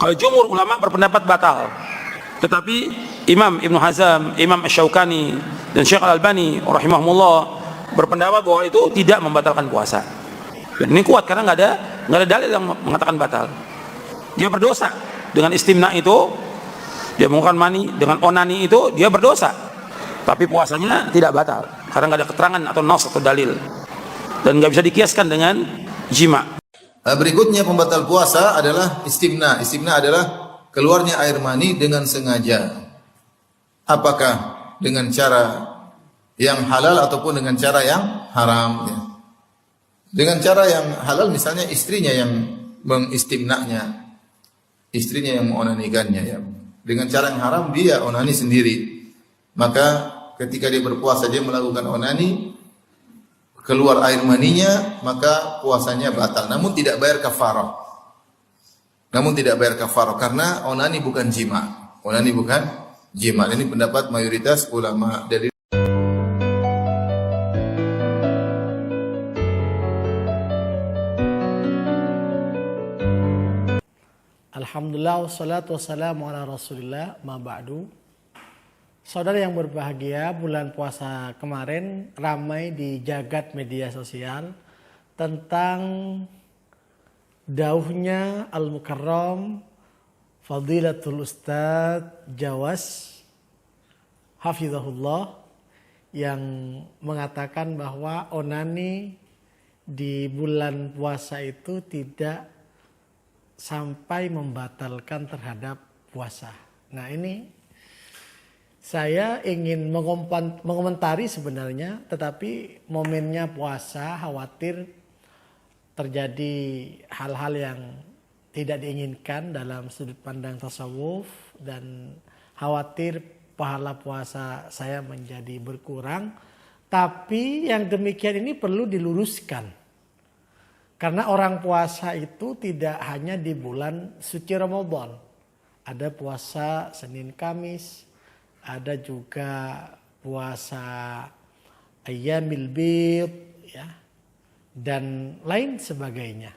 Kalau jumhur ulama berpendapat batal. Tetapi Imam Ibnu Hazm, Imam Asy-Syaukani dan Syekh Al-Albani rahimahumullah berpendapat bahwa itu tidak membatalkan puasa. Dan ini kuat karena nggak ada dalil yang mengatakan batal. Dia berdosa dengan istimna itu, dia mengeluarkan mani dengan onani itu, dia berdosa. Tapi puasanya tidak batal karena nggak ada keterangan atau nas atau dalil, dan nggak bisa dikiaskan dengan jima. Berikutnya pembatal puasa adalah istimna. Istimna adalah keluarnya air mani dengan sengaja. Apakah dengan cara yang halal ataupun dengan cara yang haram? Ya. Dengan cara yang halal misalnya istrinya yang mengistimnanya, istrinya yang mengonanikannya. Ya. Dengan cara yang haram dia onani sendiri. Maka ketika dia berpuasa dia melakukan onani, keluar air maninya, maka puasanya batal. Namun tidak bayar kafarah. Karena onani bukan jima. Onani bukan jima. Ini pendapat mayoritas ulama. Dari Alhamdulillah wassalatu wassalamu ala Rasulillah ma ba'du. Saudara yang berbahagia, bulan puasa kemarin ramai di jagat media sosial tentang dauhnya Al-Mukarram Fadilatul Ustadz Jawas hafizahullah yang mengatakan bahwa onani di bulan puasa itu tidak sampai membatalkan terhadap puasa. Nah, ini saya ingin mengomentari sebenarnya, tetapi momennya puasa khawatir terjadi hal-hal yang tidak diinginkan dalam sudut pandang tasawuf dan khawatir pahala puasa saya menjadi berkurang. Tapi yang demikian ini perlu diluruskan. Karena orang puasa itu tidak hanya di bulan suci Ramadan. Ada puasa Senin Kamis, ada juga puasa Ayyamil Bid, ya, dan lain sebagainya.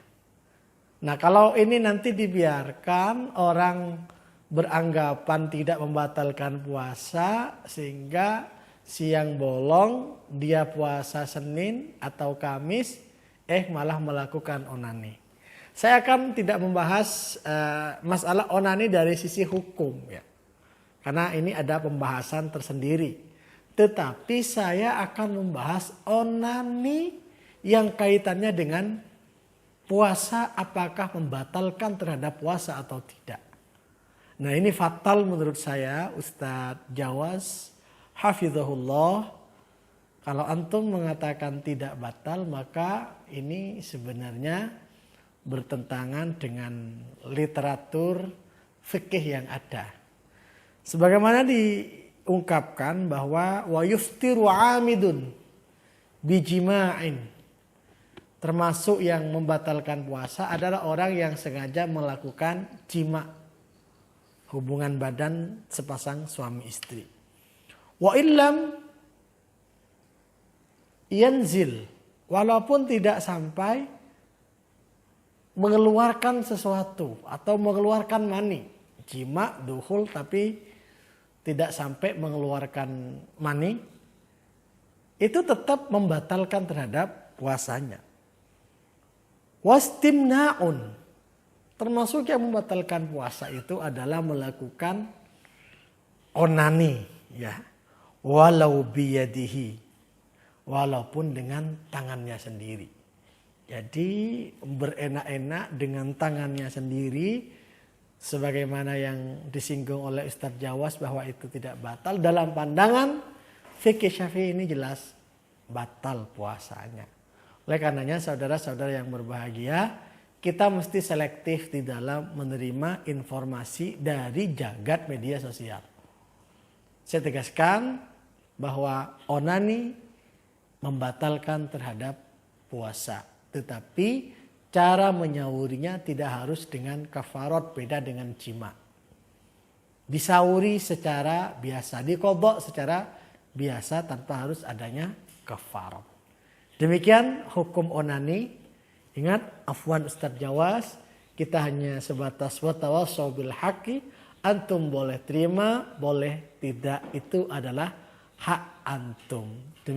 Nah, kalau ini nanti dibiarkan, orang beranggapan tidak membatalkan puasa, sehingga siang bolong dia puasa Senin atau Kamis, malah melakukan onani. Saya akan tidak membahas masalah onani dari sisi hukum, ya. Karena ini ada pembahasan tersendiri. Tetapi saya akan membahas onani yang kaitannya dengan puasa, apakah membatalkan terhadap puasa atau tidak. Nah, ini fatal menurut saya, Ustadz Jawas hafizahullah. Kalau antum mengatakan tidak batal, maka ini sebenarnya bertentangan dengan literatur fikih yang ada. Sebagaimana diungkapkan bahwa wa yuftiru 'amidun bijima'in, termasuk yang membatalkan puasa adalah orang yang sengaja melakukan jima, hubungan badan sepasang suami istri. Wa illam yanzil, walaupun tidak sampai mengeluarkan sesuatu atau mengeluarkan mani, jima, dukhul, tapi tidak sampai mengeluarkan mani, itu tetap membatalkan terhadap puasanya. Wastimna'un, termasuk yang membatalkan puasa itu adalah melakukan onani, ya, walau biyadihi, walaupun dengan tangannya sendiri. Jadi berenak-enak dengan tangannya sendiri, sebagaimana yang disinggung oleh Ustadz Jawas bahwa itu tidak batal. Dalam pandangan fikih Syafi'i ini jelas batal puasanya. Oleh karenanya saudara-saudara yang berbahagia, kita mesti selektif di dalam menerima informasi dari jagat media sosial. Saya tegaskan bahwa onani membatalkan terhadap puasa. Tetapi cara menyaurinya tidak harus dengan kafarat, beda dengan jima. Disauri secara biasa, diqadha secara biasa tanpa harus adanya kafarat. Demikian hukum onani. Ingat, afwan Ustadz Jawas, Kita hanya sebatas watawassaw bil haqqi, antum boleh terima, boleh tidak, itu adalah hak antum.